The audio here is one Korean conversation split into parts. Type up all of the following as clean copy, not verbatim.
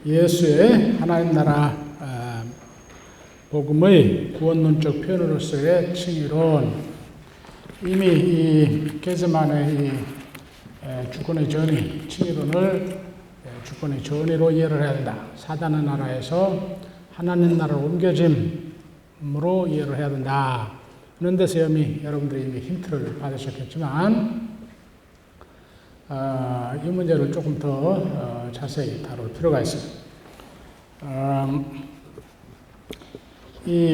예수의 하나님 나라 복음의 구원론적 표현으로서의 칭의론, 이미 이 게세마네 이 주권의 전의 칭의론을 주권의 전의로 이해를 해야 된다. 사단의 나라에서 하나님 나라로 옮겨짐으로 이해를 해야 된다. 그런 데서 이미 여러분들이 이미 힌트를 받으셨겠지만 이 문제를 조금 더 자세히 다룰 필요가 있습니다.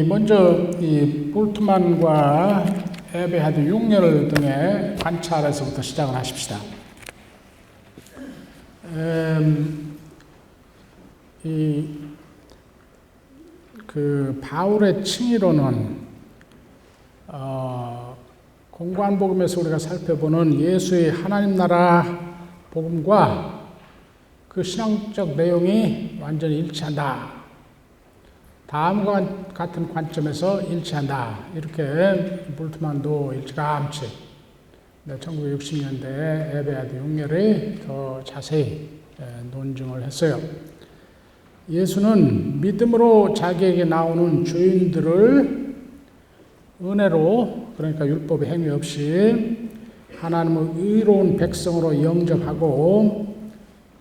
먼저 이 볼트만과 에베하드 6년 등의 관찰에서부터 시작을 하십시다. 바울의 칭의로는 공고한 복음에서 우리가 살펴보는 예수의 하나님 나라 복음과 그 신앙적 내용이 완전히 일치한다. 다음과 같은 관점에서 일치한다. 이렇게 볼트만도 일찌감치 1960년대에 에베하드 6렬이 더 자세히 논증을 했어요. 예수는 믿음으로 자기에게 나오는 죄인들을 은혜로, 그러니까 율법의 행위 없이 하나님의 의로운 백성으로 영접하고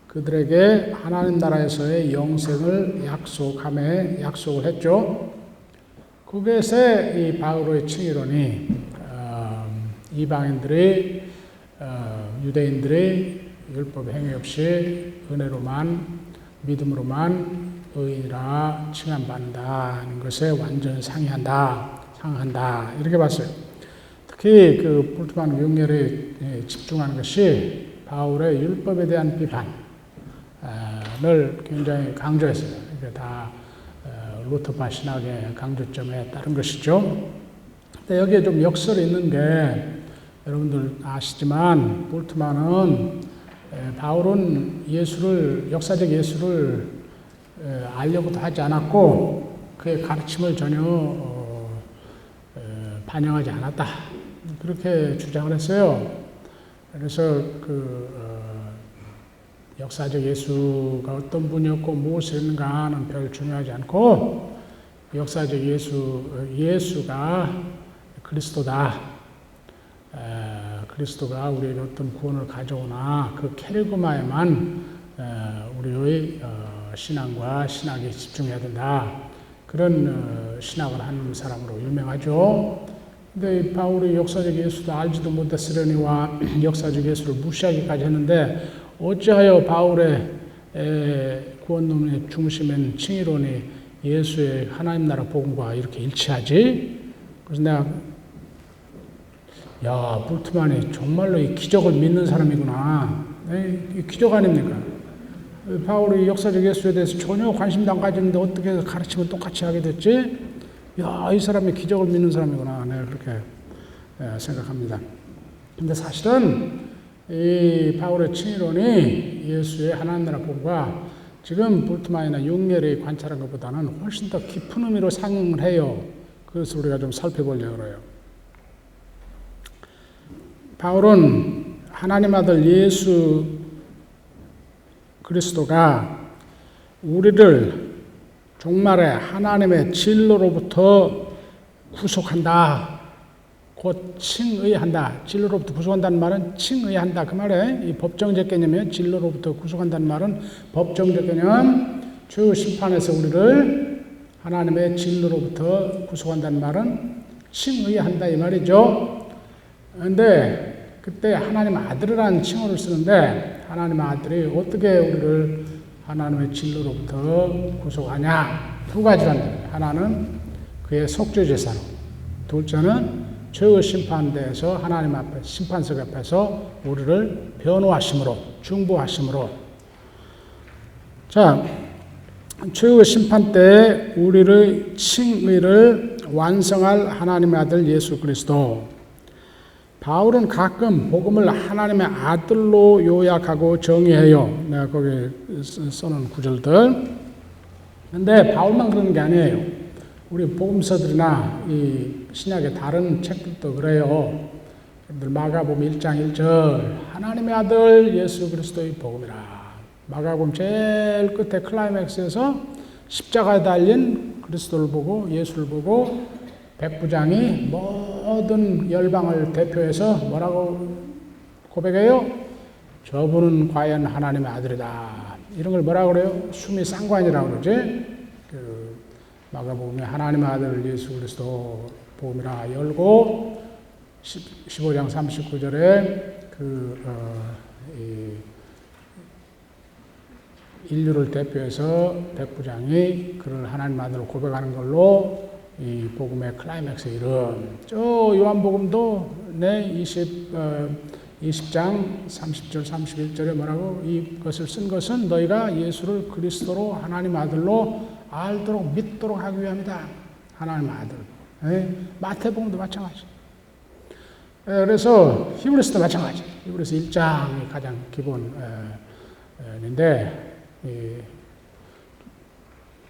그들에게 하나님 나라에서의 영생을 약속을 했죠. 그것에 이 바울의 칭의론이 이방인들이 유대인들이 율법 행위 없이 은혜로만 믿음으로만 의인이라 칭함받는다는 것에 완전 상응한다 이렇게 봤어요. 특히 그 볼트만 6렬에 집중하는 것이 바울의 율법에 대한 비판을 굉장히 강조했어요. 이게 다 루터파 신학의 강조점에 따른 것이죠. 근데 여기에 좀 역설이 있는 게 여러분들 아시지만 볼트만은 바울은 역사적 예수를 알려고도 하지 않았고 그의 가르침을 전혀 반영하지 않았다. 그렇게 주장을 했어요. 그래서 역사적 예수가 어떤 분이었고 무엇인가는 별 중요하지 않고 역사적 예수가 그리스도다. 그리스도가 우리에게 어떤 구원을 가져오나 그 캐리그마에만 우리의 신앙과 신학에 집중해야 된다. 그런 신학을 하는 사람으로 유명하죠. 근데 바울이 역사적 예수도 알지도 못했으려니와 역사적 예수를 무시하기까지 했는데 어찌하여 바울의 구원론의 중심인 칭의론이 예수의 하나님 나라 복음과 이렇게 일치하지? 그래서 내가 볼트만이 정말로 이 기적을 믿는 사람이구나. 이 기적 아닙니까? 바울이 역사적 예수에 대해서 전혀 관심도 안 가지는데 어떻게 가르침을 똑같이 하게 됐지? 이 사람이 기적을 믿는 사람이구나. 내가 그렇게 생각합니다. 근데 사실은 이 바울의 칭의론이 예수의 하나님 나라 복음과 지금 볼트만이나 6렬이 관찰한 것보다는 훨씬 더 깊은 의미로 상응을 해요. 그래서 우리가 좀 살펴보려고 해요. 바울은 하나님 아들 예수 그리스도가 우리를 종말에 하나님의 진로로부터 구속한다. 곧 칭의한다. 진로로부터 구속한다는 말은 칭의한다. 그 말에 이 법정적 개념이에요. 진로로부터 구속한다는 말은 법정적 개념. 죄의 심판에서 우리를 하나님의 진로로부터 구속한다는 말은 칭의한다 이 말이죠. 그런데 그때 하나님 아들이라는 칭호를 쓰는데 하나님 아들이 어떻게 우리를 하나님의 진로로부터 구속하냐? 두 가지란 말이에요. 하나는 그의 속죄제사로, 둘째는 죄의 심판대에서 하나님 앞에 심판석 앞에서 우리를 변호하심으로, 중보하심으로. 자, 죄의 심판 때에 우리의 칭의를 완성할 하나님의 아들 예수 그리스도. 바울은 가끔 복음을 하나님의 아들로 요약하고 정의해요. 내가 거기에 써놓은 구절들. 근데 바울만 그러는 게 아니에요. 우리 복음서들이나 이 신약의 다른 책들도 그래요. 마가복음 1장 1절 하나님의 아들 예수 그리스도의 복음이라. 마가복음 제일 끝에 클라이맥스에서 십자가에 달린 그리스도를 보고 예수를 보고 백부장이 모든 열방을 대표해서 뭐라고 고백해요? 저분은 과연 하나님의 아들이다. 이런 걸 뭐라고 그래요? 숨이 쌍관이라고 그러지? 마가복음에 하나님의 아들 예수 그리스도 복음이라 열고 15장 39절에 인류를 대표해서 백부장이 그를 하나님 아들로 고백하는 걸로 이 복음의 클라이맥스에 이른 저 요한복음도 20장 30절 31절에 뭐라고 이것을 쓴 것은 너희가 예수를 그리스도로 하나님 아들로 알도록 믿도록 하기 위함이다. 하나님 아들. 마태복음도 마찬가지. 그래서 히브리서도 마찬가지. 히브리서 1장이 가장 기본인데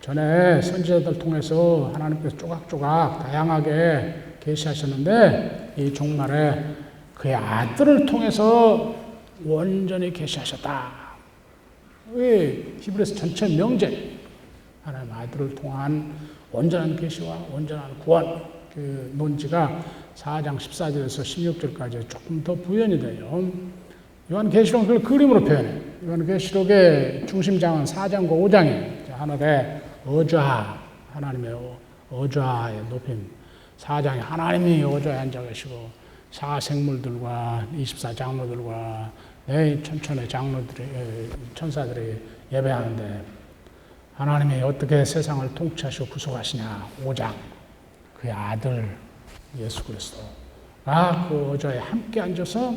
전에 선지자들 통해서 하나님께서 조각조각 다양하게 계시하셨는데 이 종말에 그의 아들을 통해서 온전히 계시하셨다. 히브리서 전체 명제 하나님 아들을 통한 온전한 계시와 온전한 구원 그 논지가 4장 14절에서 16절까지 조금 더 부연이 돼요. 요한계시록은 그걸 그림으로 표현해. 요한계시록의 중심장은 4장과 5장이에요. 하늘에 어좌, 하나님의 어좌의 높임. 4장에 하나님이 어좌에 앉아 계시고 사생물들과 24장로들과 천천의 장로들이 천사들이 예배하는데 하나님이 어떻게 세상을 통치하시고 구속하시냐. 5장 그의 아들 예수 그리스도가 그 어좌에 함께 앉아서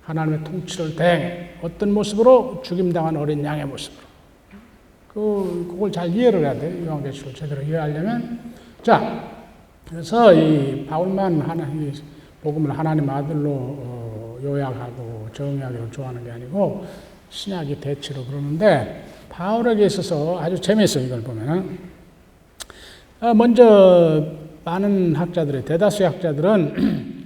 하나님의 통치를 대행해. 어떤 모습으로? 죽임당한 어린 양의 모습으로. 그걸 잘 이해를 해야 돼. 요한계시록을 제대로 이해하려면. 자, 그래서 이 바울만 이 복음을 하나님 아들로 요약하고 정의하기를 좋아하는 게 아니고 신약이 대체로 그러는데 바울에게 있어서 아주 재미있어요. 이걸 보면은. 먼저 많은 학자들이 대다수의 학자들은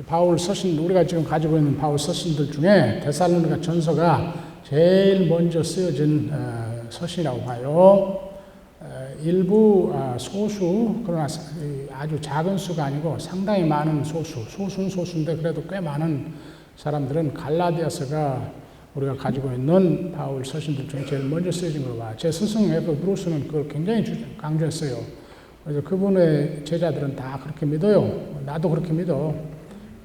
바울 서신, 우리가 지금 가지고 있는 바울 서신들 중에 데살로니가 전서가 제일 먼저 쓰여진 서신이라고 봐요. 일부 소수, 그러나 아주 작은 수가 아니고 상당히 많은 소수는 소수인데 그래도 꽤 많은 사람들은 갈라디아서가 우리가 가지고 있는 바울 서신들 중에 제일 먼저 쓰여진 걸로 봐. 제 스승 에프 브루스는 그걸 굉장히 강조했어요. 그래서 그분의 제자들은 다 그렇게 믿어요. 나도 그렇게 믿어.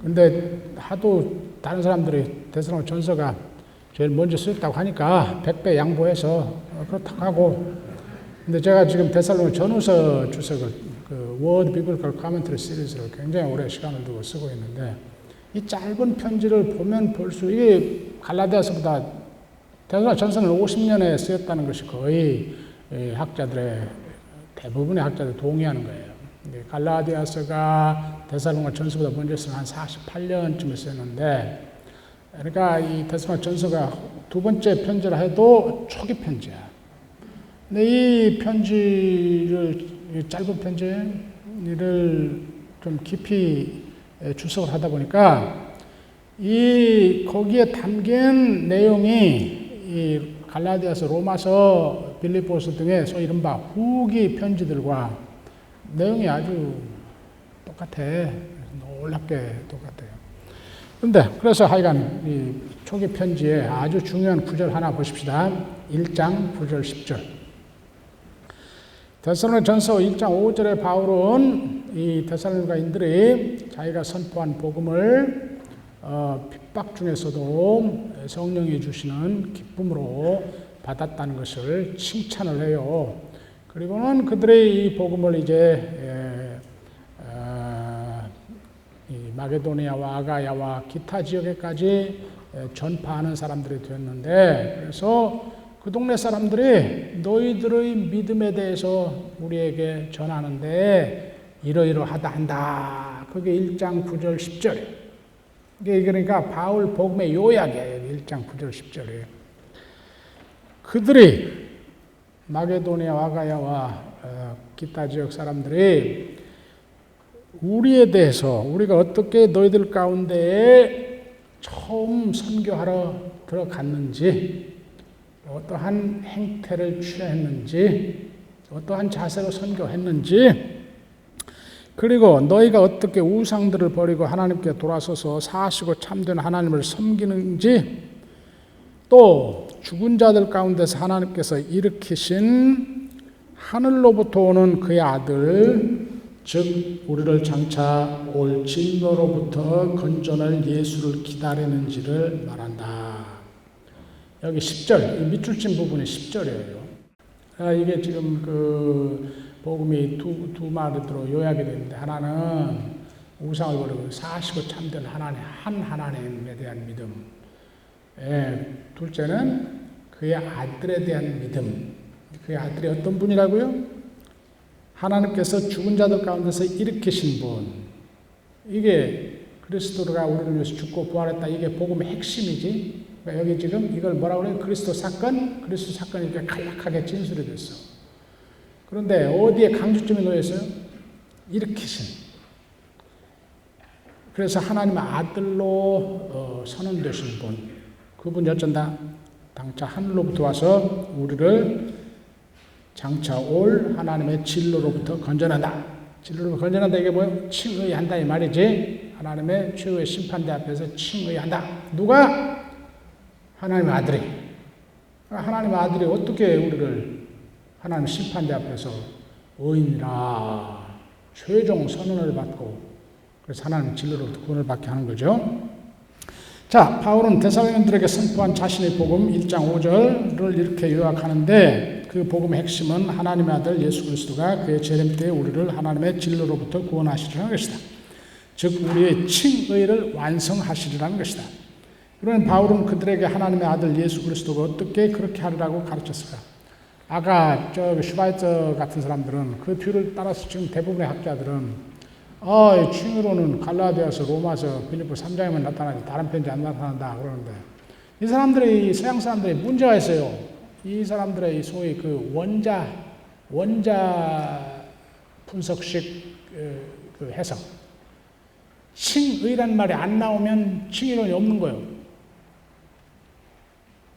근데 하도 다른 사람들이 데살로니가 전서가 제일 먼저 쓰였다고 하니까 100배 양보해서 그렇다고 하고, 근데 제가 지금 데살로니가 전후서 주석을 그 Word Biblical Commentary 시리즈를 굉장히 오래 시간을 두고 쓰고 있는데 이 짧은 편지를 보면 볼수록 이게 갈라디아서보다 데살로니가 전서는 50년에 쓰였다는 것이 거의 학자들의 대부분의 학자들이 동의하는 거예요. 갈라디아서가 데살로니가 전서보다 먼저 쓰면 한 48년쯤에 쓰였는데, 그러니까 이 데살로니가 전서가 두 번째 편지라 해도 초기 편지야. 근데 이 편지를, 짧은 편지를 좀 깊이 주석을 하다 보니까 거기에 담긴 내용이 이 갈라디아서, 로마서, 빌립보서 등의 소위 이른바 후기 편지들과 내용이 아주 똑같아. 놀랍게 똑같아요. 그래서 하여간 이 초기 편지에 아주 중요한 구절 하나 보십시다. 1장 9절 10절. 데살로니가 전서 1장 5절에 바울은 이 데살로니가인들이 자기가 선포한 복음을 핍박 중에서도 성령이 주시는 기쁨으로 받았다는 것을 칭찬을 해요. 그리고는 그들의 이 복음을 이제 이 마게도니아와 아가야와 기타 지역에까지 전파하는 사람들이 되었는데, 그래서 그 동네 사람들이 너희들의 믿음에 대해서 우리에게 전하는데 이러이러하다 한다. 그게 1장 9절 10절이에요. 이게 그러니까 바울 복음의 요약이에요. 1장 9절 10절이에요. 그들이 마게도니아, 아가야와 기타 지역 사람들이 우리에 대해서 우리가 어떻게 너희들 가운데에 처음 선교하러 들어갔는지 어떠한 행태를 취했는지, 어떠한 자세로 선교했는지, 그리고 너희가 어떻게 우상들을 버리고 하나님께 돌아서서 사시고 참된 하나님을 섬기는지, 또 죽은 자들 가운데서 하나님께서 일으키신 하늘로부터 오는 그의 아들, 즉 우리를 장차 올 진노로부터 건져낼 예수를 기다리는지를 말한다. 여기 10절, 밑줄 친 부분이 10절이에요. 이게 지금 그 복음이 두 마디로 요약이 되는데, 하나는 우상을 버리고 사시고 참된 하나님, 한 하나님에 대한 믿음. 둘째는 그의 아들에 대한 믿음. 그의 아들이 어떤 분이라고요? 하나님께서 죽은 자들 가운데서 일으키신 분. 이게 그리스도가 우리를 위해서 죽고 부활했다. 이게 복음의 핵심이지. 그러니까 여기 지금 이걸 뭐라고 그래요? 그리스도 사건이 이렇게 간략하게 진술이 됐어. 그런데 어디에 강조점이 놓여 있어요? 일으키신. 그래서 하나님의 아들로 선언되신 분. 그분이 어쩐다? 장차 하늘로부터 와서 우리를 장차 올 하나님의 진노로부터 건져낸다. 진노로부터 건져낸다. 이게 뭐예요? 칭의한다 이 말이지. 하나님의 최후의 심판대 앞에서 칭의한다. 누가? 하나님의 아들이. 하나님의 아들이 어떻게 우리를 하나님 심판대 앞에서 의인이라 최종 선언을 받고, 그래서 하나님 진노로부터 구원을 받게 하는 거죠. 자, 바울은 데살로니가인들에게 선포한 자신의 복음 1장 5절을 이렇게 요약하는데, 그 복음의 핵심은 하나님의 아들 예수 그리스도가 그의 재림 때에 우리를 하나님의 진노로부터 구원하시리라는 것이다. 즉 우리의 칭의를 완성하시리라는 것이다. 그러면 바울은 그들에게 하나님의 아들 예수 그리스도가 어떻게 그렇게 하리라고 가르쳤을까? 아까 슈바이처 같은 사람들은 그 뒤를 따라서 지금 대부분의 학자들은 칭의로는 갈라디아서, 로마서, 필립보 3장에만 나타나지 다른 편지 안 나타난다 그러는데, 이 사람들이, 서양 사람들이 문제가 있어요. 이 사람들의 소위 그 원자 분석식 그 해석. 칭의란 말이 안 나오면 칭의론이 없는 거예요.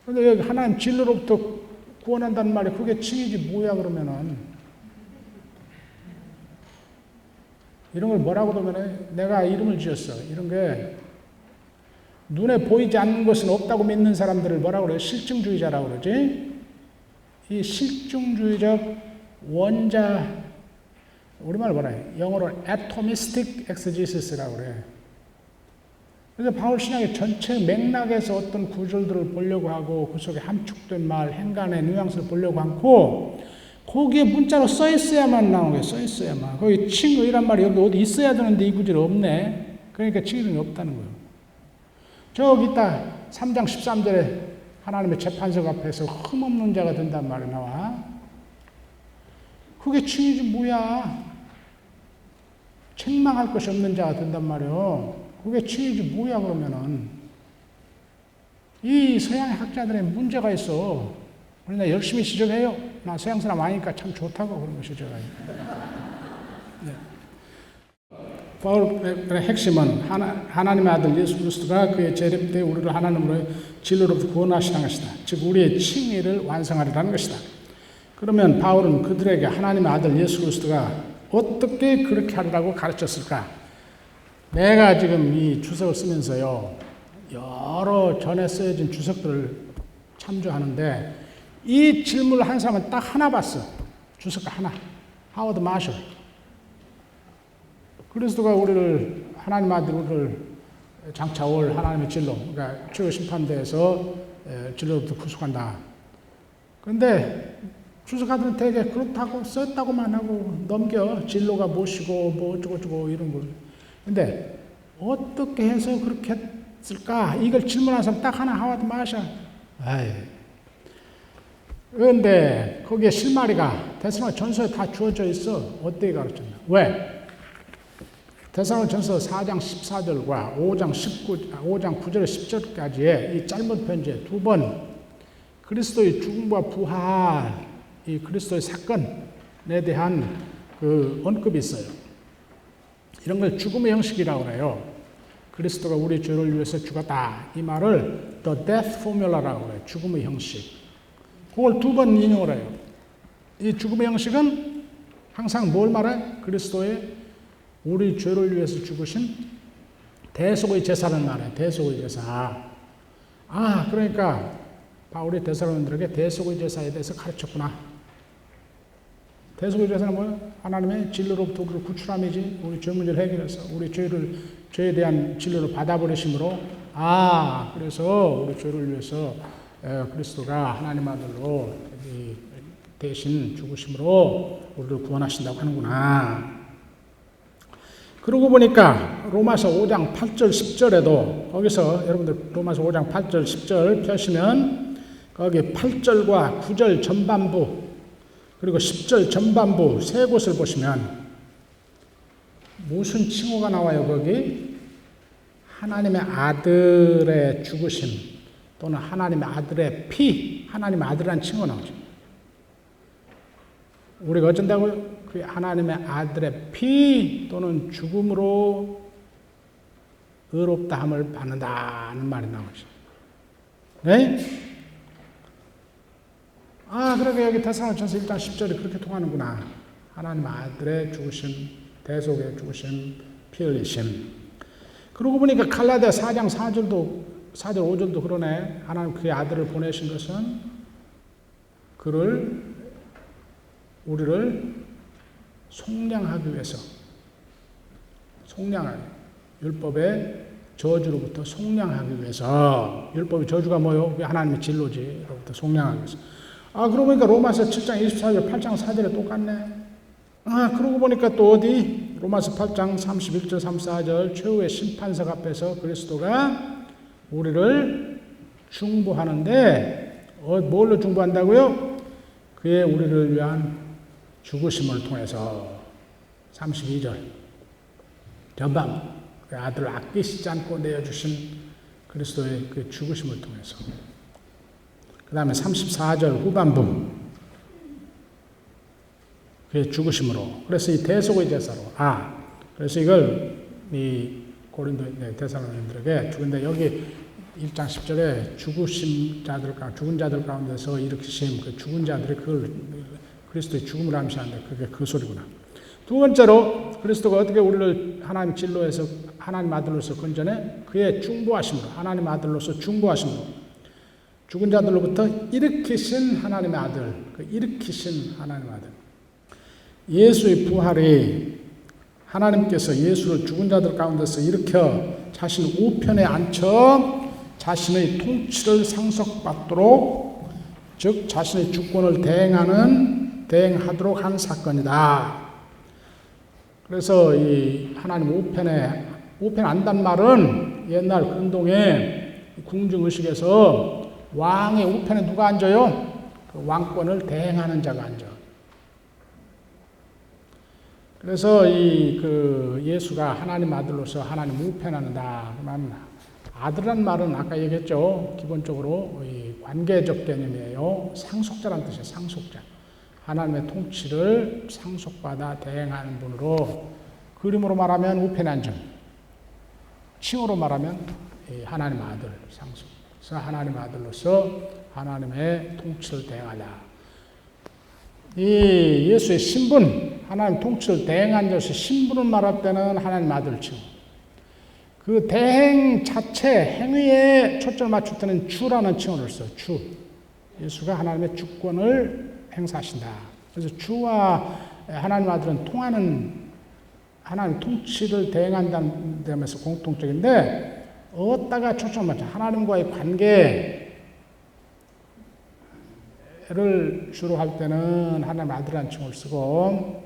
그런데 여기 하나님 진노로부터 구원한다는 말이 그게 칭의지 뭐야 그러면은, 이런 걸 뭐라고 그러면, 내가 이름을 지었어. 이런 게 눈에 보이지 않는 것은 없다고 믿는 사람들을 뭐라고 그래요? 실증주의자라고 그러지? 이 실증주의적 원자, 우리말로 뭐라 해요? 영어로 atomistic exegesis라고 그래. 그래서 바울 신학의 전체 맥락에서 어떤 구절들을 보려고 하고, 그 속에 함축된 말, 행간의 뉘앙스를 보려고 않고, 거기에 문자로 써 있어야만 나오는 거예요. 써 있어야만. 거기 칭의란 말이 여기 어디 있어야 되는데 이 구절이 없네. 그러니까 칭의론이 없다는 거예요. 저기 있다 3장 13절에 하나님의 재판석 앞에서 흠없는 자가 된단 말이 나와. 그게 칭의지 뭐야. 책망할 것이 없는 자가 된단 말이에요. 그게 칭의지 뭐야 그러면은. 이 서양의 학자들의 문제가 있어. 그러나 열심히 지적해요. 나 서양 사람 아니까 참 좋다고 그런 거 지적해요. 네. 바울의 핵심은 하나님의 아들 예수 그리스도가 그의 재림 때 우리를 하나님으로 진로로부터 구원하시는 것이다. 즉 우리의 칭의를 완성하리라는 것이다. 그러면 바울은 그들에게 하나님의 아들 예수 그리스도가 어떻게 그렇게 하리라고 가르쳤을까? 내가 지금 이 주석을 쓰면서요, 여러 전에 쓰여진 주석들을 참조하는데, 이 질문을 한 사람은 딱 하나 봤어. 주석가 하나. 하워드 마셜. 그리스도가 우리를, 하나님 아들을 장차 올 하나님의 진로, 그러니까 최후 심판대에서 진로부터 구속한다. 그런데 주석가들은 되게 그렇다고 썼다고만 하고 넘겨. 진로가 무엇이고 뭐 어쩌고저쩌고 이런 걸. 근데 어떻게 해서 그렇게 했을까? 이걸 질문한 사람 딱 하나, 하워드 마셜. 그런데 거기에 실마리가 데살로니가 전서에 다 주어져 있어. 어떻게 가르쳤나? 왜? 데살로니가 전서 4장 14절과 5장 9절 10절까지의 이 짧은 편지에 두 번 그리스도의 죽음과 부활, 이 그리스도의 사건에 대한 그 언급이 있어요. 이런 걸 죽음의 형식이라고 해요. 그리스도가 우리 죄를 위해서 죽었다. 이 말을 The Death Formula라고 해요. 죽음의 형식. 그걸 두 번 인용을 해요. 이 죽음의 형식은 항상 뭘 말해? 그리스도의 우리 죄를 위해서 죽으신 대속의 제사를 말해. 대속의 제사. 그러니까 바울이 데살로니가들에게 대속의 제사에 대해서 가르쳤구나. 대속의 제사는 뭐예요? 하나님의 진리로부터 우리를 구출함이지. 우리 죄 문제를 해결해서 우리 죄에 대한 진리를 받아버리심으로 그래서 우리 죄를 위해서 그리스도가 하나님 아들로 대신 죽으심으로 우리를 구원하신다고 하는구나. 그러고 보니까 로마서 5장 8절 10절에도 거기서 여러분들 로마서 5장 8절 10절 펴시면 거기 8절과 9절 전반부 그리고 10절 전반부 세 곳을 보시면 무슨 칭호가 나와요? 거기 하나님의 아들의 죽으심 또는 하나님의 아들의 피, 하나님의 아들이라는 칭호가 나오죠. 우리가 어쩐다고요? 그 하나님의 아들의 피 또는 죽음으로 의롭다함을 받는다는 말이 나오죠. 네? 그러게 여기 데살로니가전서 1장 10절이 그렇게 통하는구나. 하나님 아들의 죽으심, 대속의 죽으심, 피 흘리심. 그러고 보니까 갈라디아 4장 4절 5절도 그러네. 하나님 그의 아들을 보내신 것은 우리를 속량하기 위해서, 율법의 저주로부터 속량하기 위해서. 율법의 저주가 뭐요? 하나님의 진로지. 로부터 속량하기 위해서. 그러고 보니까 로마서 7장 24절, 8장 4절에 똑같네. 그러고 보니까 또 어디? 로마서 8장 31절, 34절, 최후의 심판석 앞에서 그리스도가 우리를 중보하는데, 뭘로 중보한다고요? 그의 우리를 위한 죽으심을 통해서. 32절. 전방, 그 아들을 아끼시지 않고 내어주신 그리스도의 그 죽으심을 통해서. 그 다음에 34절 후반부. 그의 죽으심으로. 그래서 이 대속의 제사로. 그래서 이걸 이 고린도 데살로니가들에게 죽은데 여기 1장 10절에 죽은 자들 가운데서 일으키심, 그 죽은 자들이 그걸 그리스도의 죽음을 암시하는데 그게 그 소리구나. 두 번째로 그리스도가 어떻게 우리를 하나님 진로에서 하나님 아들로서 건져내? 그의 중보하심으로, 하나님 아들로서 중보하심으로 죽은 자들로부터 일으키신 하나님의 아들, 그 일으키신 하나님의 아들. 예수의 부활이 하나님께서 예수를 죽은 자들 가운데서 일으켜 자신 우편에 앉혀 자신의 통치를 상속받도록, 즉 자신의 주권을 대행하도록 한 사건이다. 그래서 이 하나님 우편에 앉단 말은 옛날 근동의 궁중의식에서 왕의 우편에 누가 앉아요? 그 왕권을 대행하는 자가 앉아. 그래서 예수가 하나님 아들로서 하나님 우편한다. 그러면 아들이란 말은 아까 얘기했죠. 기본적으로 이 관계적 개념이에요. 상속자란 뜻이에요. 상속자. 하나님의 통치를 상속받아 대행하는 분으로, 그림으로 말하면 우편에 앉은, 칭호로 말하면 하나님 아들, 상속. 그래서 하나님 아들로서 하나님의 통치를 대행하다. 이 예수의 신분, 하나님 통치를 대행한 자로서 신분을 말할 때는 하나님 아들 칭호. 그 대행 자체, 행위에 초점을 맞출 때는 주라는 칭호를 써. 주. 예수가 하나님의 주권을 행사하신다. 그래서 주와 하나님 아들은 통하는, 하나님 통치를 대행한다는 점에서 공통적인데, 어디다가 초점을 맞춰? 하나님과의 관계를 주로 할 때는 하나님 아들이라는 칭호를 쓰고,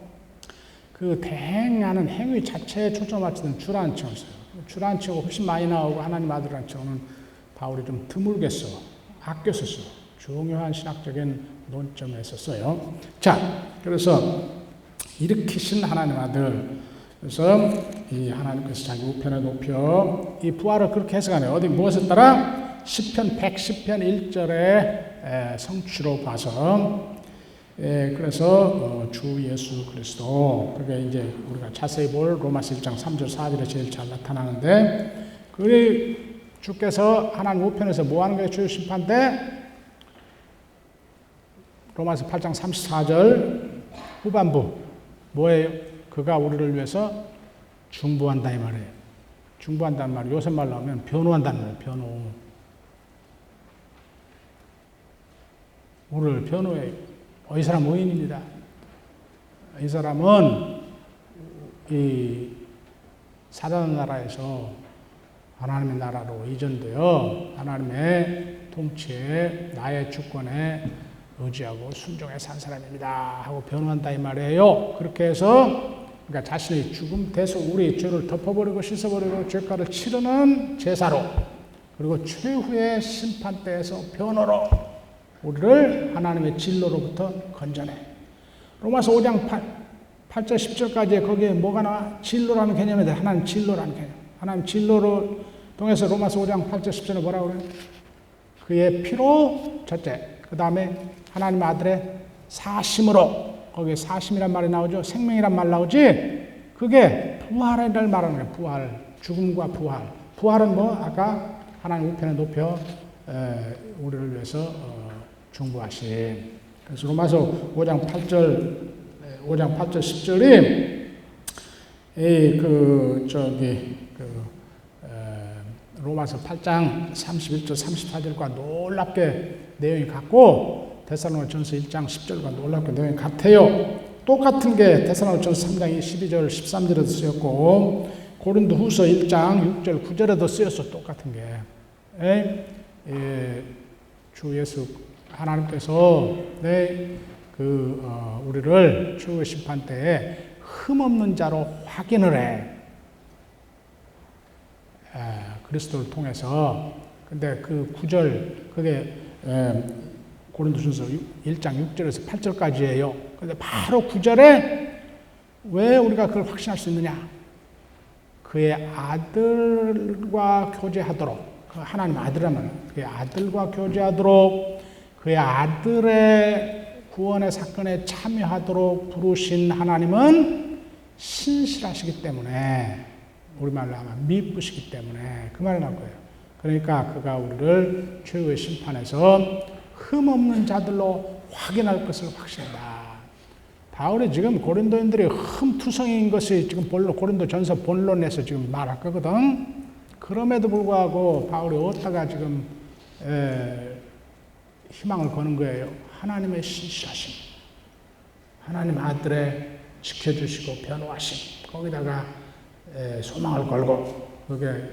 그 대행하는 행위 자체에 초점을 맞추는 주라는 칭호를 써요. 주라는 칭호가 훨씬 많이 나오고 하나님 아들이라는 칭호는 바울이 좀 드물게 써. 아껴서 써. 중요한 신학적인 논점에서 써요. 자, 그래서 일으키신 하나님 아들. 그래서 이 하나님께서 자기 우편에 높여 이 부활을 그렇게 해석하네요. 어디 무엇에 따라? 시편 110편 1절의 성취로 봐서. 그래서 주 예수 그리스도, 그게 이제 우리가 자세히 볼 로마서 1장 3절 4절에 제일 잘 나타나는데, 그 주께서 하나님 우편에서 뭐 하는 거예요? 주의 심판 때 로마서 8장 34절 후반부 뭐예요? 그가 우리를 위해서 중보한다 이 말이에요. 중보한다는 말, 요새 말로 하면 변호한다는 말이에요. 변호. 우리를 변호해요. 이 사람 의인입니다. 이 사람은 이 사단의 나라에서 하나님의 나라로 이전되어 하나님의 통치에 나의 주권에 의지하고 순종해 산 사람입니다 하고 변호한다 이 말이에요. 그렇게 해서 그러니까 자신의 죽음 대속 우리 죄를 덮어버리고 씻어버리고 죄가를 치르는 제사로 그리고 최후의 심판대에서 변호로 우리를 하나님의 진로로부터 건져내. 로마서 5장 8절 10절까지 거기에 뭐가 나와? 진로라는 개념인데 하나님 진로라는 개념. 하나님 진로를 통해서 로마서 5장 8절 10절에 뭐라고 그래요? 그의 피로 첫째, 그 다음에 하나님 아들의 사심으로 거기에 사심이란 말이 나오죠. 생명이란 말 나오지. 그게 부활을 말하는 거예요. 부활, 죽음과 부활. 부활은 뭐 아까 하나님 우편에 높여 우리를 위해서 중보하신. 그래서 로마서 5장 8절 10절이 로마서 8장 31절 34절과 놀랍게 내용이 같고 데살로니가전서 1장 10절과 놀랍게 내용이 같아요. 똑같은 게 데살로니가전서 3장 12절 13절에도 쓰였고 고린도후서 1장 6절 9절에도 쓰였어. 똑같은 게. 주 예수 하나님께서 우리를 최후의 심판 때에 흠없는 자로 확인을 해. 그리스도를 통해서. 근데 그 9절, 그게 고린도전서 1장 6절에서 8절까지예요. 근데 바로 9절에 왜 우리가 그걸 확신할 수 있느냐? 그의 아들과 교제하도록, 그 하나님 아들이라면 그의 아들과 교제하도록 그의 아들의 구원의 사건에 참여하도록 부르신 하나님은 신실하시기 때문에, 우리말로 하면 미쁘시기 때문에 그 말을 한 거예요. 그러니까 그가 우리를 최후의 심판에서 흠없는 자들로 확인할 것을 확신한다. 바울이 지금 고린도인들이 흠투성인 것이 지금 고린도전서 본론에서 지금 말할 거거든. 그럼에도 불구하고 바울이 어디다가 지금 희망을 거는 거예요. 하나님의 신실하심, 하나님 아들의 지켜주시고 변호하심, 거기다가 소망을 걸고, 그게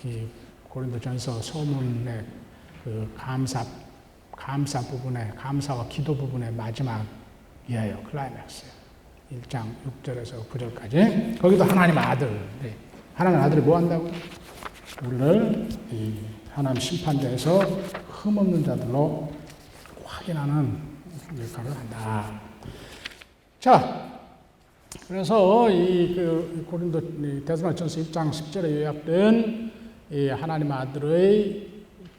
이 고린도전서 서문의 그 감사 부분에, 감사와 기도 부분의 마지막이에요. 클라이맥스예요. 1장 6절에서 9절까지. 거기도 하나님 아들. 하나님 아들이 뭐 한다고? 우리를 이 하나님 심판대에서 흠없는 자들로 확인하는 역할을 한다. 자, 그래서 이 고린도 데살로니가전서 1장 10절에 요약된 이 하나님 아들의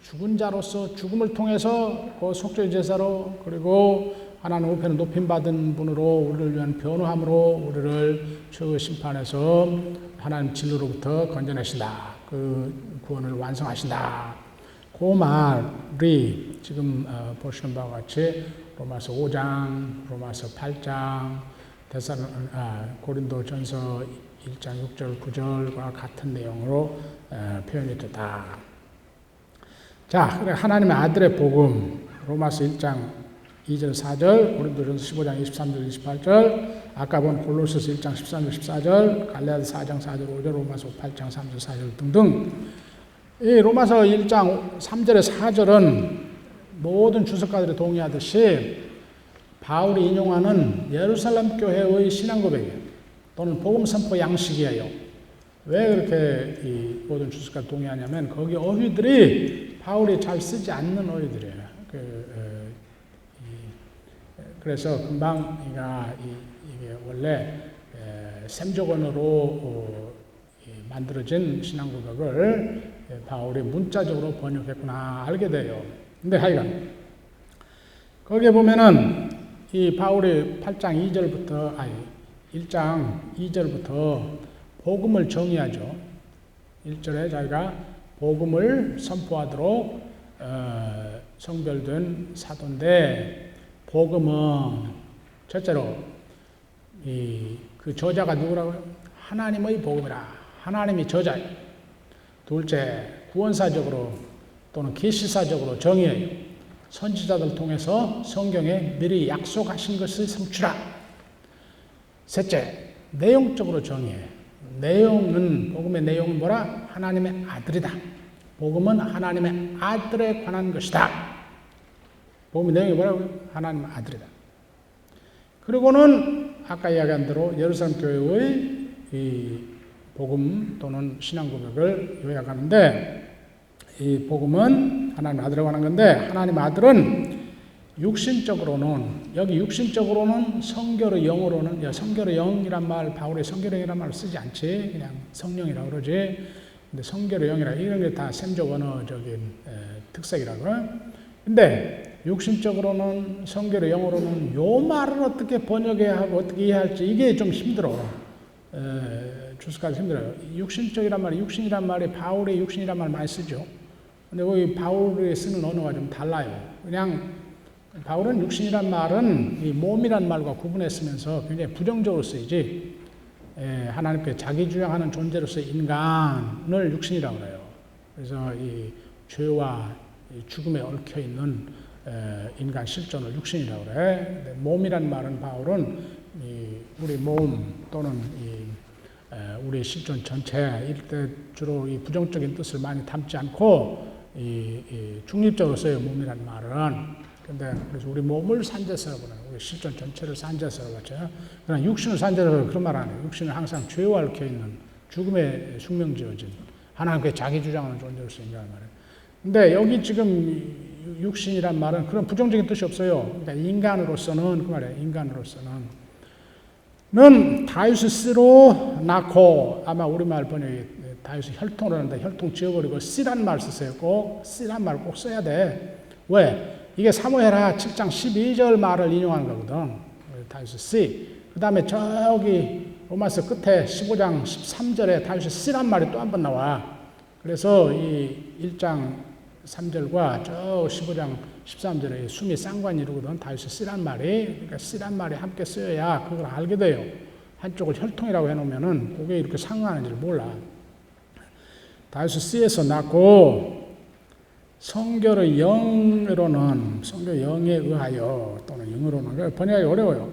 죽은 자로서 죽음을 통해서 그 속죄 제사로, 그리고 하나님 우편에 높임 받은 분으로 우리를 위한 변호함으로 우리를 최후 심판에서 하나님 진로로부터 건져내신다. 그 구원을 완성하신다. 그 말이 지금 보시는 바와 같이 로마서 5장, 로마서 8장, 고린도전서 1장 6절 9절과 같은 내용으로 표현이 됐다. 자, 하나님의 아들의 복음, 로마서 1장 2절 4절, 고린도전서 15장 23절 28절, 아까 본 골로새서 1장 13절 14절, 갈라디아서 4장 4절 5절, 로마서 8장 3절 4절 등등. 이 로마서 1장 3절에 4절은 모든 주석가들이 동의하듯이 바울이 인용하는 예루살렘 교회의 신앙 고백이에요. 또는 복음 선포 양식이에요. 왜 그렇게 이 모든 주석가들이 동의하냐면 거기 어휘들이 바울이 잘 쓰지 않는 어휘들이에요. 그래서 금방 이게 원래 샘조건으로 만들어진 신앙 고백을 바울이 문자적으로 번역했구나 알게 돼요. 근데 하여간 거기에 보면은 이 바울이 8장 2절부터 1장 2절부터 복음을 정의하죠. 1절에 자기가 복음을 선포하도록 성별된 사도인데 복음은 첫째로 그 저자가 누구라고요? 하나님의 복음이라. 하나님이 저자예요. 둘째, 구원사적으로 또는 계시사적으로 정의해요. 선지자들 통해서 성경에 미리 약속하신 것을 성취라. 셋째, 내용적으로 정의해. 내용은, 복음의 내용은 뭐라? 하나님의 아들이다. 복음은 하나님의 아들에 관한 것이다. 복음의 내용이 뭐라고요? 하나님의 아들이다. 그리고는 아까 이야기한 대로 예루살렘 교회의 이 복음 또는 신앙 고백을 요약하는데, 이 복음은 하나님 아들에 관한 건데, 하나님 아들은 육신적으로는, 여기 육신적으로는 성결의 영으로는, 성결의 영이란 말, 바울의 성결의 영이란 말을 쓰지 않지, 그냥 성령이라고 그러지. 근데 성결의 영이라, 이런 게 다 셈적 언어적인 특색이라고요. 근데 육신적으로는, 성결의 영으로는 요 말을 어떻게 번역해야 하고 어떻게 이해할지 이게 좀 힘들어. 주석하기 힘들어요. 육신적이란 말이, 육신이란 말이 바울의 육신이란 말 많이 쓰죠. 근데 거기 바울이 쓰는 언어가 좀 달라요. 그냥 바울은 육신이란 말은 이 몸이란 말과 구분해 쓰면서 굉장히 부정적으로 쓰이지, 하나님께 자기 주장하는 존재로서의 인간을 육신이라고 해요. 그래서 이 죄와 이 죽음에 얽혀 있는 인간 실존을 육신이라고 그래. 근데 몸이란 말은 바울은 우리 몸 또는 우리 실존 전체, 이때 주로 이 부정적인 뜻을 많이 담지 않고 중립적으로 써요, 몸이란 말은. 근데 그래서 우리 몸을 산재서라고 해요. 우리 실존 전체를 산재서라고 하죠. 그러나 육신을 산재서라고 그런 말 안 해요. 육신은 항상 죄와 얽혀 있는 죽음의 숙명지어진 하나님께 자기 주장하는 존재로서 인간을 말해요. 근데 여기 지금 육신이란 말은 그런 부정적인 뜻이 없어요. 그러니까 인간으로서는, 그 말이에요. 인간으로서는 다이수스로 낳고, 아마 우리말 번역이 다이수 혈통으로 하는데 혈통 지워버리고 씨란 말 쓰세요. 꼭 씨란 말 꼭 써야 돼. 왜? 이게 사무엘하 7장 12절 말을 인용하는 거거든. 다이수 씨. 그 다음에 저기 로마서 끝에 15장 13절에 다이수 씨란 말이 또 한 번 나와. 그래서 이 1장 3절과 저 15장 13절에 숨이 쌍관이 이루거든. 다이수 씨란 말이. 그러니까 씨란 말이 함께 쓰여야 그걸 알게 돼요. 한쪽을 혈통이라고 해놓으면은 그게 이렇게 상응하는지를 몰라. 다이수 씨에서 낳고 성결의 영으로는, 성결의 영에 의하여 또는 영으로는, 번역하기 어려워요.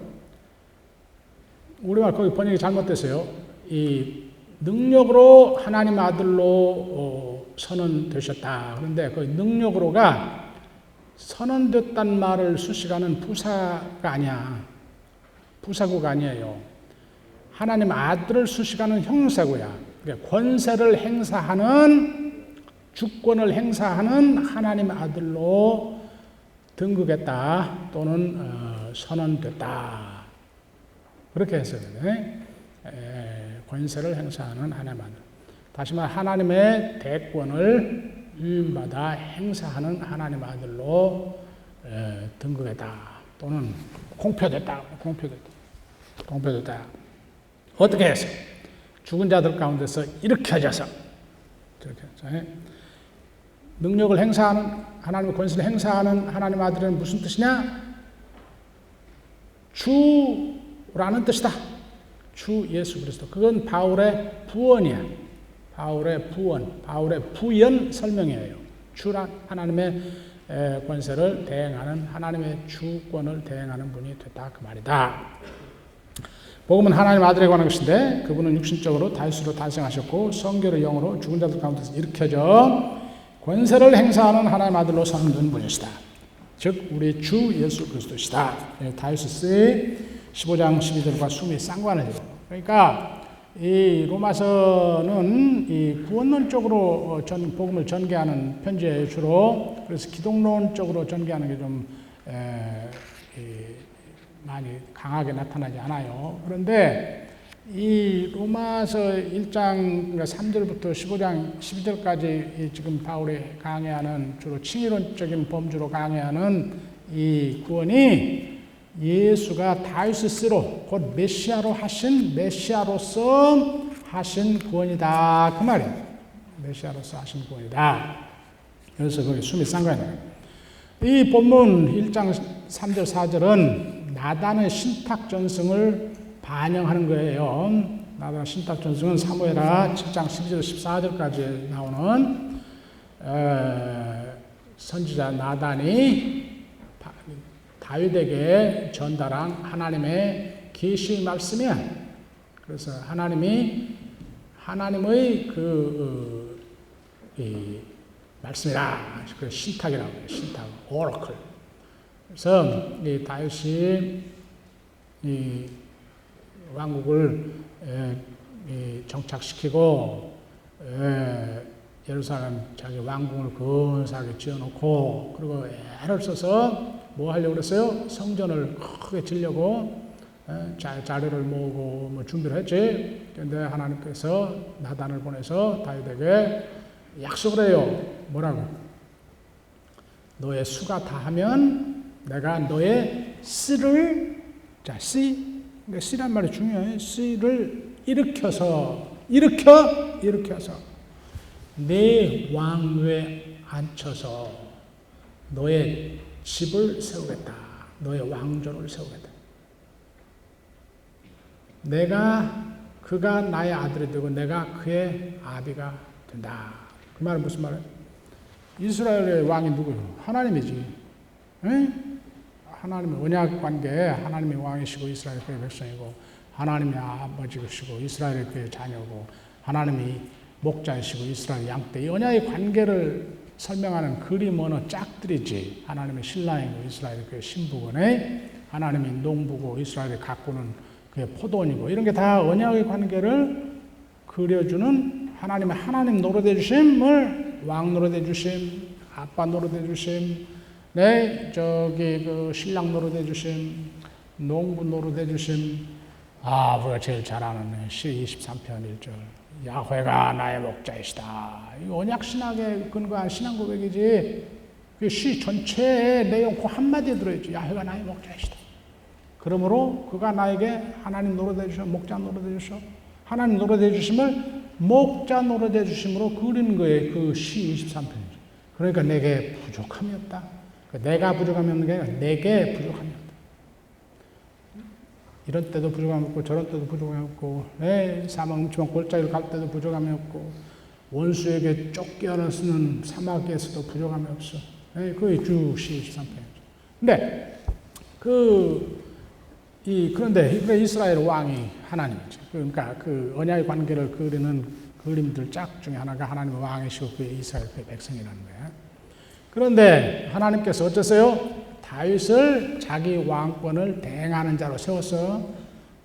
우리말 거기 번역이 잘못됐어요. 이 능력으로 하나님 아들로 선언되셨다. 그런데 그 능력으로가 선언됐단 말을 수식하는 부사가 아니야. 부사구가 아니에요. 하나님 아들을 수식하는 형사구야. 그러니까 권세를 행사하는, 주권을 행사하는 하나님 아들로 등극했다 또는 선언됐다. 그렇게 했어요. 권세를 행사하는 하나님 아들. 다시 말해 하나님의 대권을 위임받아 행사하는 하나님 아들로 등극했다 또는 공표됐다. 공표됐다. 어떻게 해서? 죽은 자들 가운데서 일으켜져서. 능력을 행사하는, 하나님의 권세를 행사하는 하나님 아들은 무슨 뜻이냐? 주라는 뜻이다. 주 예수 그리스도. 그건 바울의 부언이야. 바울의 부언, 바울의 부연 설명이에요. 주란 하나님의 권세를 대행하는, 하나님의 주권을 대행하는 분이 됐다, 그 말이다. 복음은 하나님 아들에 관한 것인데 그분은 육신적으로 다윗으로 탄생하셨고 성결의 영으로 죽은 자들 가운데서 일으켜져 권세를 행사하는 하나님 아들로 선언된 분이시다. 즉 우리 주 예수 그리스도시다. 다윗의 15장 12절과 숨이 쌍관을 해요. 그러니까 이 로마서는 이 구원론적으로 복음을 전개하는 편지예요, 주로. 그래서 기독론적으로 전개하는 게 좀 많이 강하게 나타나지 않아요. 그런데 이 로마서 1장 3절부터 15장 12절까지 지금 바울이 강해하는, 주로 칭의론적인 범주로 강해하는 이 구원이 예수가 다윗의 씨로 곧 메시아로 하신, 메시아로서 하신 구원이다, 그 말이에요. 메시아로서 하신 구원이다. 그래서 거기 숨이 싼 거야. 이 본문 1장 3절 4절은 나단의 신탁 전승을 반영하는 거예요. 나단의 신탁 전승은 사무엘하 7장 12절 14절까지 나오는 선지자 나단이 다윗에게 전달한 하나님의 계시의 말씀이야. 그래서 하나님의 이 말씀이라, 그 신탁이라고 해요. 신탁, 오라클. 그래서 이 다윗이 이 왕국을 정착시키고 예루살렘 자기 왕궁을 근사하게 지어놓고, 그리고 애를 써서 뭐 하려고 그랬어요? 성전을 크게 지려고 자료를 모으고 뭐 준비를 했지. 그런데 하나님께서 나단을 보내서 다윗에게 약속을 해요. 뭐라고? 너의 수가 다하면 내가 너의 씨를, 자, 씨, 씨란 말이 중요해. 씨를 일으켜서 내 왕위에 앉혀서 너의 집을 세우겠다. 너의 왕조를 세우겠다. 그가 나의 아들이 되고 내가 그의 아비가 된다. 그 말은 무슨 말이에요? 이스라엘의 왕이 누구예요? 하나님이지. 응? 하나님의 언약 관계, 하나님이 왕이시고 이스라엘 그의 백성이고, 하나님이 아버지시고 이스라엘 그의 자녀고, 하나님이 목자이시고 이스라엘 양떼. 이 언약의 관계를 설명하는 그림 언어 짝들이지. 하나님의 신랑이고 이스라엘 그의 신부군에, 하나님이 농부고 이스라엘이 가꾸는 그의 포도원이고, 이런 게 다 언약의 관계를 그려주는 하나님 노릇해 주심을, 왕 노릇해 주심, 아빠 노릇해 주심, 그 신랑 노릇해 주심, 농부 노릇해 주심. 우리가 제일 잘 아는 시 23편 1절. 야훼가 나의 목자이시다. 이 언약 신학에 근거한 신앙 고백이지. 그 시 전체의 내용 그 한마디에 들어있지. 야훼가 나의 목자이시다. 그러므로 그가 나에게 하나님 노릇해 주셔, 목자 노릇해 주셔. 하나님 노릇해 주심을 목자 노릇해 주심으로 그리는 거예요. 그 시 23편이죠. 그러니까 내게 부족함이 없다. 내가 부족함이 없는 게 아니라 내게 부족함이 없다. 이런 때도 부족함이 없고 저런 때도 부족함이 없고, 사막 음침한 골짜기를 갈 때도 부족함이 없고, 원수에게 쫓겨나 쓰는 사막에서도 부족함이 없어. 그게 주 시 23편이죠. 그런데 이스라엘 왕이 하나님이죠. 그러니까 그 언약의 관계를 그리는 그림들 짝 중에 하나가 하나님의 왕이시고 그의 이스라엘 그의 백성이라는 거예요. 그런데 하나님께서 어쩌세요? 다윗을 자기 왕권을 대행하는 자로 세웠어.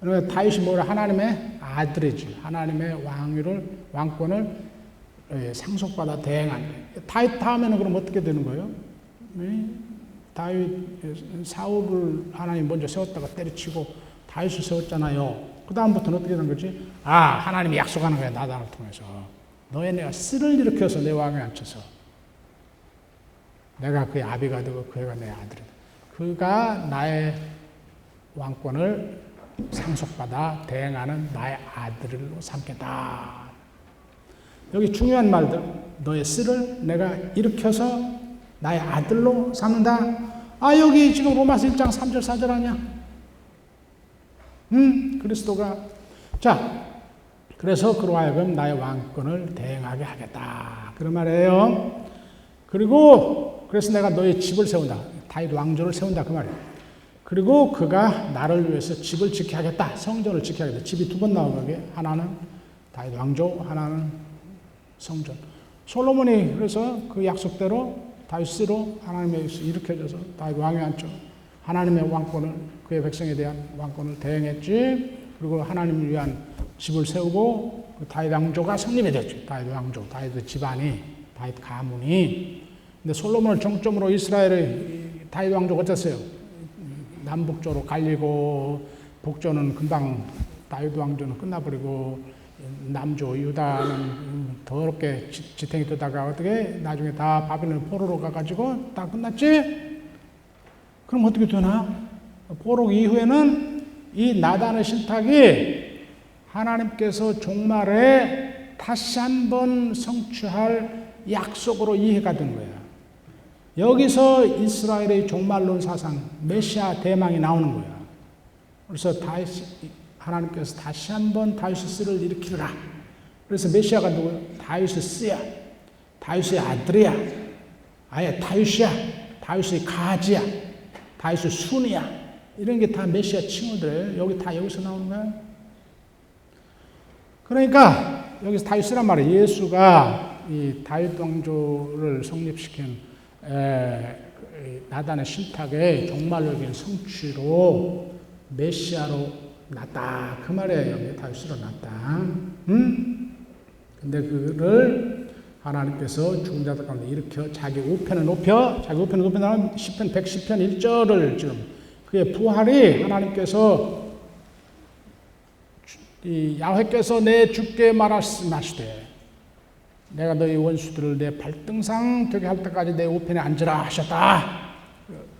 그러니까 다윗이 뭐라? 하나님의 아들이지. 하나님의 왕권을 상속받아 대행하는 거예요. 다윗 다음에는 그럼 어떻게 되는 거예요? 다윗, 사울을 하나님 먼저 세웠다가 때려치고 다윗을 세웠잖아요. 그 다음부터는 어떻게 되는 거지? 하나님이 약속하는 거야. 나단을 통해서. 내가 씨를 일으켜서 내 왕에 앉혀서 내가 그의 아비가 되고 그가 내 아들이다. 그가 나의 왕권을 상속받아 대행하는 나의 아들로 삼겠다. 여기 중요한 말들. 너의 씨를 내가 일으켜서 나의 아들로 삼는다. 여기 지금 로마서 1장 3절 4절 아니야? 그리스도가. 자, 그래서 그로 하여금 나의 왕권을 대행하게 하겠다. 그런 말이에요. 그래서 내가 너의 집을 세운다. 다윗 왕조를 세운다. 그 말이에요. 그리고 그가 나를 위해서 집을 지키게 하겠다. 성전을 지키게 하겠다. 집이 두 번 나오는 게, 하나는 다윗 왕조, 하나는 성전. 솔로몬이 그래서 그 약속대로 다윗으로 하나님의 일으켜져서 다윗 왕에 앉혀 하나님의 왕권을, 그의 백성에 대한 왕권을 대행했지. 그리고 하나님을 위한 집을 세우고 그 다윗 왕조가 성립이 됐지. 다윗 왕조, 다윗 집안이, 다윗 가문이. 근데 솔로몬을 정점으로 이스라엘의 다윗 왕조가 어땠어요? 남북조로 갈리고, 북조는 금방 다윗 왕조는 끝나버리고, 남조 유다는 더럽게 지탱이 뜨다가 어떻게 나중에 다 바빌론 포로로 가가지고 다 끝났지? 그럼 어떻게 되나? 포로 이후에는 이 나단의 신탁이 하나님께서 종말에 다시 한번 성취할 약속으로 이해가 된 거야. 여기서 이스라엘의 종말론 사상, 메시아 대망이 나오는 거야. 그래서 하나님께서 다시 한번 다윗의 씨를 일으키라. 그래서 메시아가 누구야? 다윗의 씨야. 다윗의 아들이야. 아예 다윗이야. 다윗의 가지야. 다윗의 순이야. 이런 게 다 메시아 칭호들이에요. 여기 다 여기서 나오는 거야. 그러니까 여기서 다윗이란 말이에요. 예수가 이 다윗 왕조를 성립시킨 나단의 신탁의 종말론적인 성취로 메시아로 났다. 그 말이에요. 여기 다윗으로 났다. 근데 그를 하나님께서 죽은 자들 가운데 일으켜 자기 우편에 높여나면 시편 110편 1절을 지금 그의 부활이 하나님께서 이 야훼께서 내 주께 말씀하시되 내가 너희 원수들을 내 발등상 되게 할 때까지 내 우편에 앉으라 하셨다.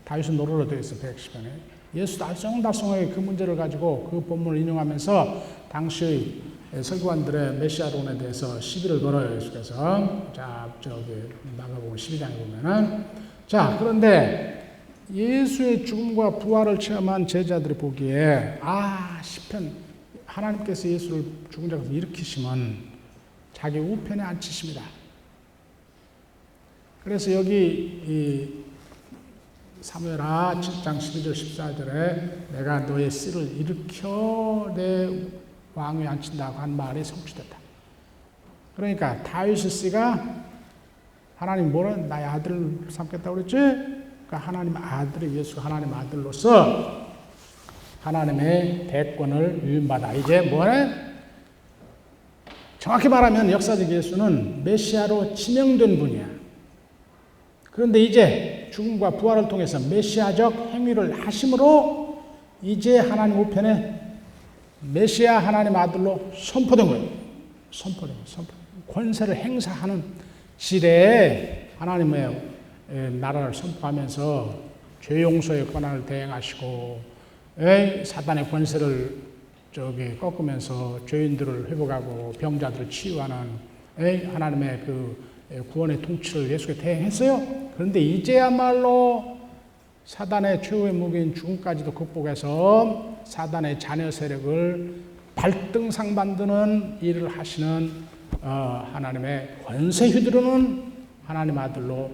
다윗은 노래로 되어 있어 110편에. 예수도 알쏭달쏭하게 그 문제를 가지고 그 본문을 인용하면서 당시 서기관들의 메시아론에 대해서 시비를 걸어요. 예수께서. 자, 저기 마가복음 12장에 보면은 자, 그런데 예수의 죽음과 부활을 체험한 제자들이 보기에 시편 하나님께서 예수를 죽은 자 가운데 일으키시면 자기 우편에 앉히십니다. 그래서 여기 이 사무엘하 7장 12절 14절에 내가 너의 씨를 일으켜 내 왕위에 앉힌다고 한 말이 성취됐다. 그러니까 다윗의 씨가 하나님 뭐라 나의 아들을 삼겠다고 그랬지? 그러니까 하나님 아들이 예수가 하나님 아들로서 하나님의 대권을 위임받아. 이제 뭐래? 정확히 말하면 역사적 예수는 메시아로 지명된 분이야. 그런데 이제 죽음과 부활을 통해서 메시아적 행위를 하심으로 이제 하나님 우편에 메시아 하나님 아들로 선포된 거예요. 선포된 거예요. 권세를 행사하는 시대에 하나님의 나라를 선포하면서 죄 용서의 권한을 대행하시고 사단의 권세를 꺾으면서 죄인들을 회복하고 병자들을 치유하는 하나님의 그 구원의 통치를 예수가 대행했어요. 그런데 이제야말로 사단의 최후의 무기인 죽음까지도 극복해서 사단의 자녀 세력을 발등상 만드는 일을 하시는 하나님의 권세 휘두르는 하나님 아들로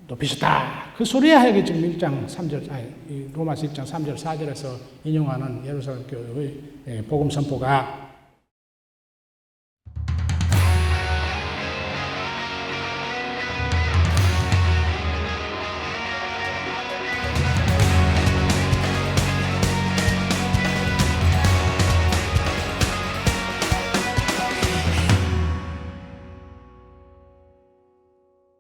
높이셨다. 그 소리야 이게 지금 1장 3절, 로마서 1장 3절 4절에서 인용하는 예루살렘 교회의 복음 선포가